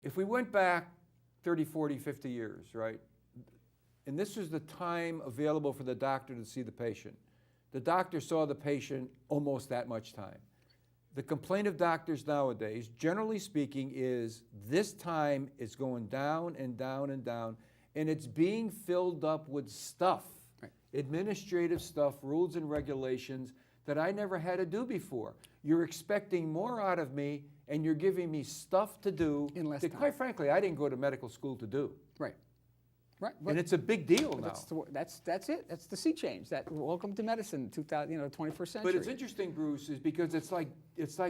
If we went back 30, 40, 50 years, right, and this was the time available for the doctor to see the patient, the doctor saw the patient almost that much time. The complaint of doctors nowadays, generally speaking, is this time is going down and down and down, and it's being filled up with stuff, right, administrative stuff, rules and regulations that I never had to do before. You're expecting more out of me, and you're giving me stuff to do in less that, time. quite frankly, I didn't go to medical school to do. Right. Right. And it's a big deal now. That's it. That's the sea change. That welcome to medicine, 21st century. But it's interesting, Bruce, is because it's like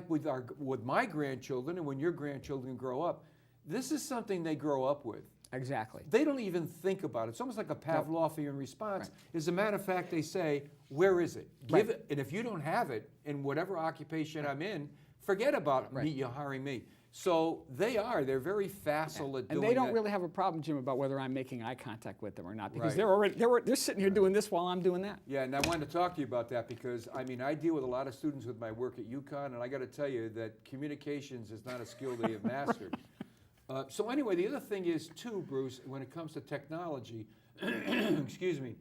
with my grandchildren, and when your grandchildren grow up, this is something they grow up with. Exactly. They don't even think about it. It's almost like a Pavlovian response. Right. As a matter of fact, they say, "Where is it? Give Right. it." And if you don't have it in whatever occupation I'm in, forget about Right. you hiring me. So they're very facile at doing And they don't that. really have a problem, Jim, about whether I'm making eye contact with them or not, because Right. they're sitting here doing this while I'm doing that. Yeah, and I wanted to talk to you about that because, I mean, I deal with a lot of students with my work at UConn, and I got to tell you that communications is not a skill they have mastered. So anyway, the other thing is, too, Bruce, when it comes to technology, excuse me,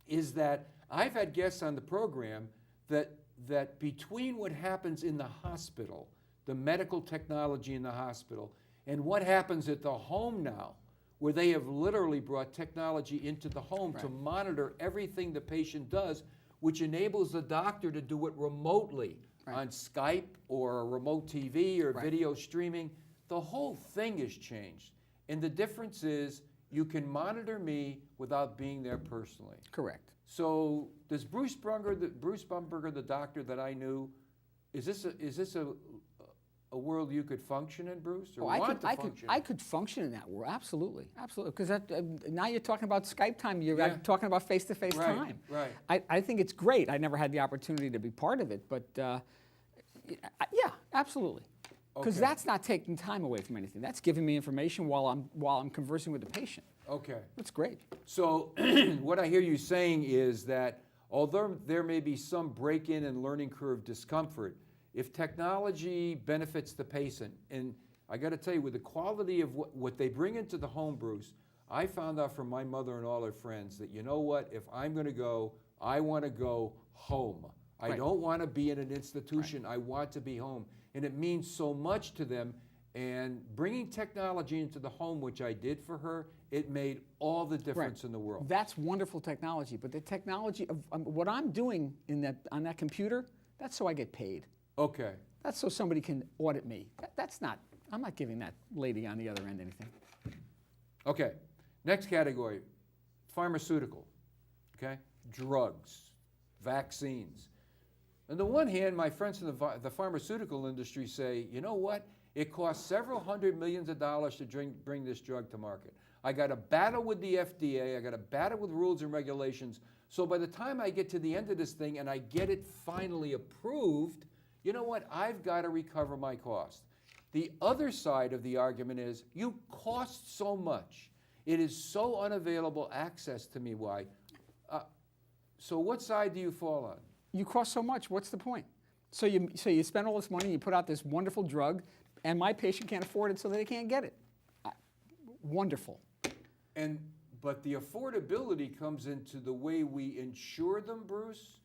is that I've had guests on the program that between what happens in the hospital, the medical technology in the hospital, and what happens at the home now, where they have literally brought technology into the home to monitor everything the patient does, which enables the doctor to do it remotely on Skype or remote TV or video streaming. The whole thing has changed. And the difference is you can monitor me without being there personally. Correct. So does Bruce Brumberger, the doctor that I knew, is this a world you could function in, Bruce, or I could function in that world, absolutely, absolutely. Because now you're talking about Skype time. You're talking about face-to-face time. Right. I think it's great. I never had the opportunity to be part of it, but yeah, absolutely. Because that's not taking time away from anything. That's giving me information while I'm conversing with the patient. Okay. That's great. So what I hear you saying is that although there may be some break-in and learning curve discomfort, if technology benefits the patient, and I got to tell you, with the quality of what they bring into the home, Bruce, I found out from my mother and all her friends that, you know what, if I'm going to go, I want to go home. I don't want to be in an institution. I want to be home. And it means so much to them. And bringing technology into the home, which I did for her, it made all the difference in the world. That's wonderful technology. But the technology of what I'm doing on that computer, that's so I get paid. Okay. That's so somebody can audit me. I'm not giving that lady on the other end anything. Okay. Next category, pharmaceutical. Okay? Drugs, vaccines. On the one hand, my friends in the pharmaceutical industry say, you know what? It costs several $100 million to bring this drug to market. I got to battle with the FDA. I got to battle with rules and regulations. So by the time I get to the end of this thing and I get it finally approved, you know what? I've got to recover my cost. The other side of the argument is you cost so much. It is so unavailable access to me. Why? So what side do you fall on? You cost so much. What's the point? So you spend all this money, you put out this wonderful drug, and my patient can't afford it, so they can't get it. Wonderful. But the affordability comes into the way we insure them, Bruce.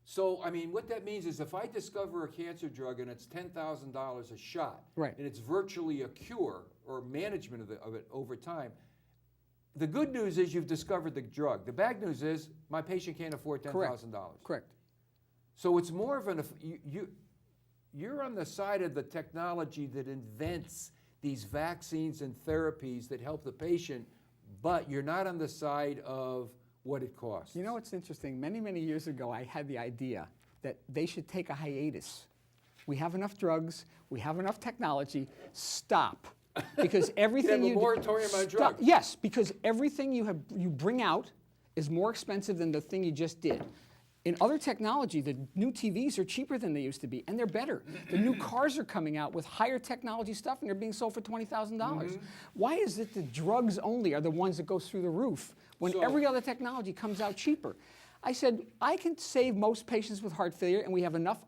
So, I mean, what that means is if I discover a cancer drug and it's $10,000 a shot, and it's virtually a cure or management of it over time, the good news is you've discovered the drug. The bad news is my patient can't afford $10,000. Correct. So it's more of you're on the side of the technology that invents these vaccines and therapies that help the patient, but you're not on the side of what it costs. You know what's interesting? Many, many years ago, I had the idea that they should take a hiatus. We have enough drugs. We have enough technology. Stop. Because everything you have a moratorium on drugs. Yes, because everything you bring out is more expensive than the thing you just did. In other technology, the new TVs are cheaper than they used to be, and they're better. The new cars are coming out with higher technology stuff, and they're being sold for $20,000. Why is it the drugs only are the ones that go through the roof when every other technology comes out cheaper? I said, I can save most patients with heart failure, and we have enough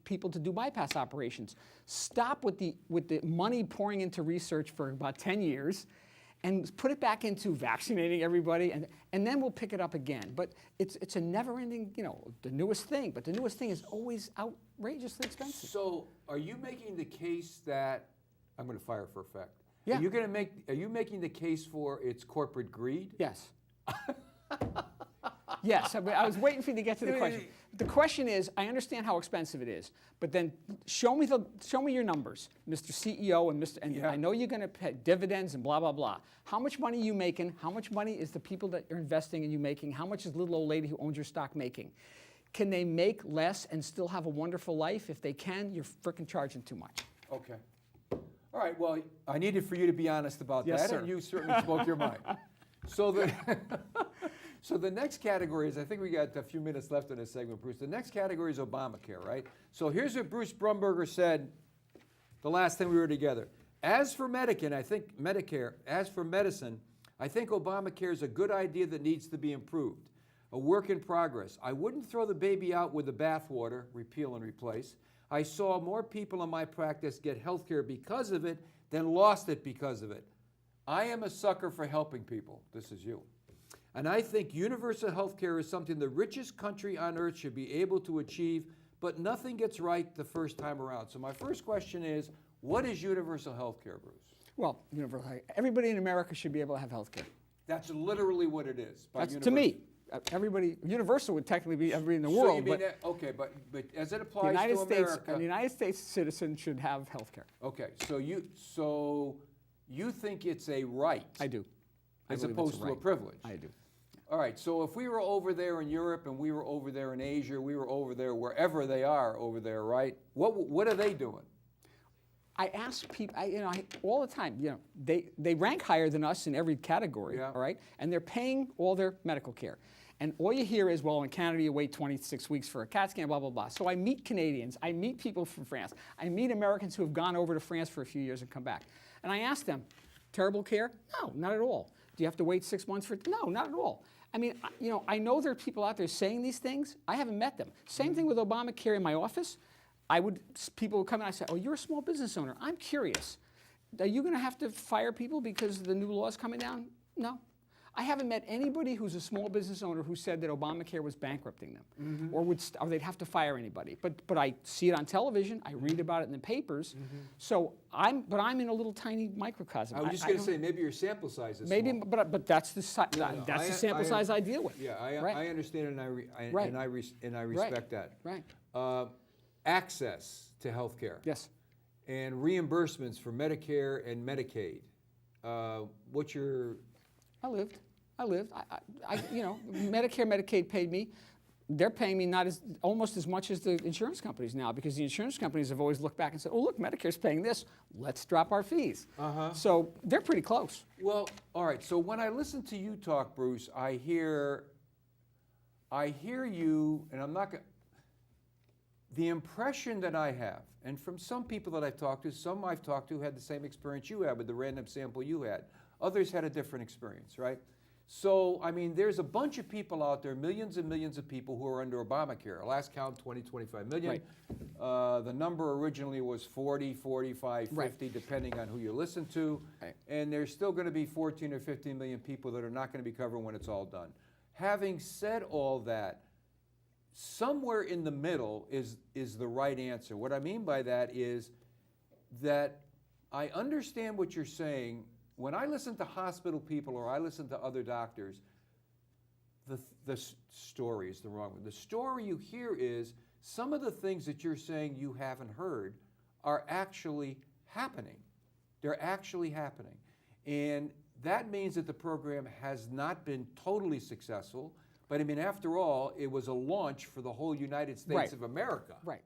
people to do bypass operations. Stop with the money pouring into research for about 10 years, and put it back into vaccinating everybody, and then we'll pick it up again. But it's a never-ending, the newest thing. But the newest thing is always outrageously expensive. So, are you making the case that I'm going to fire for effect? Yeah. Are you making the case for its corporate greed? Yes. Yes, I was waiting for you to get to the question. The question is, I understand how expensive it is, but then show me your numbers, Mr. CEO and Yeah. I know you're going to pay dividends and blah, blah, blah. How much money are you making? How much money is the people that are investing in you making? How much is the little old lady who owns your stock making? Can they make less and still have a wonderful life? If they can, you're frickin' charging too much. Okay. All right, well, I needed for you to be honest about Yes, that, sir. and you certainly spoke your mind. So the next category is, I think we got a few minutes left in this segment, Bruce. The next category is Obamacare, right? So here's what Bruce Brumberger said the last time we were together. As for Medicare, as for medicine, I think Obamacare is a good idea that needs to be improved. A work in progress. I wouldn't throw the baby out with the bathwater, repeal and replace. I saw more people in my practice get health care because of it than lost it because of it. I am a sucker for helping people. This is you. And I think universal health care is something the richest country on earth should be able to achieve, but nothing gets right the first time around. So my first question is, what is universal health care, Bruce? Well, everybody in America should be able to have health care. That's literally what it is. That's to me. Everybody, universal would technically be everybody in the world, So you mean but okay, but as it the applies United to States, America. a United States citizen should have health care. Okay, so you think it's a right? I do. As believe it's opposed to a right. privilege? I do. All right, so if we were over there in Europe and we were over there in Asia, we were over there wherever they are over there, right? What are they doing? I ask people, all the time, they rank higher than us in every category, Yeah. all right? And they're paying all their medical care. And all you hear is, well, in Canada, you wait 26 weeks for a CAT scan, blah, blah, blah. So I meet Canadians. I meet people from France. I meet Americans who have gone over to France for a few years and come back. And I ask them, terrible care? No, not at all. Do you have to wait 6 months for it? No, not at all. I mean, I know there are people out there saying these things. I haven't met them. Same thing with Obamacare in my office. People would come and I say, oh, you're a small business owner. I'm curious. Are you going to have to fire people because the new law is coming down? No. I haven't met anybody who's a small business owner who said that Obamacare was bankrupting them, or they'd have to fire anybody. But I see it on television. I read about it in the papers. So I'm in a little tiny microcosm. I was just going to say maybe your sample size is maybe, small. but that's the sample size I deal with. Yeah, Right. I understand and I respect Right. that. Right. Access to health care. Yes. And reimbursements for Medicare and Medicaid. What's your... I lived. Medicare, Medicaid paid me. They're paying me almost as much as the insurance companies now, because the insurance companies have always looked back and said, oh, look, Medicare's paying this. Let's drop our fees. So they're pretty close. Well, all right. So when I listen to you talk, Bruce, I hear you, and I'm not going. The impression that I have, and from some people that I've talked to, some I've talked to had the same experience you had with the random sample you had. Others had a different experience, right? So, I mean, there's a bunch of people out there, millions and millions of people who are under Obamacare. Last count, 20, 25 million. Right. The number originally was 40, 45, 50, Right. depending on who you listen to. Right. And there's still going to be 14 or 15 million people that are not going to be covered when it's all done. Having said all that, somewhere in the middle is the right answer. What I mean by that is that I understand what you're saying. When I listen to hospital people or I listen to other doctors, the story is the wrong one. The story you hear is some of the things that you're saying you haven't heard are actually happening. They're actually happening. And that means that the program has not been totally successful. But I mean, after all, it was a launch for the whole United States Right. of America. Right.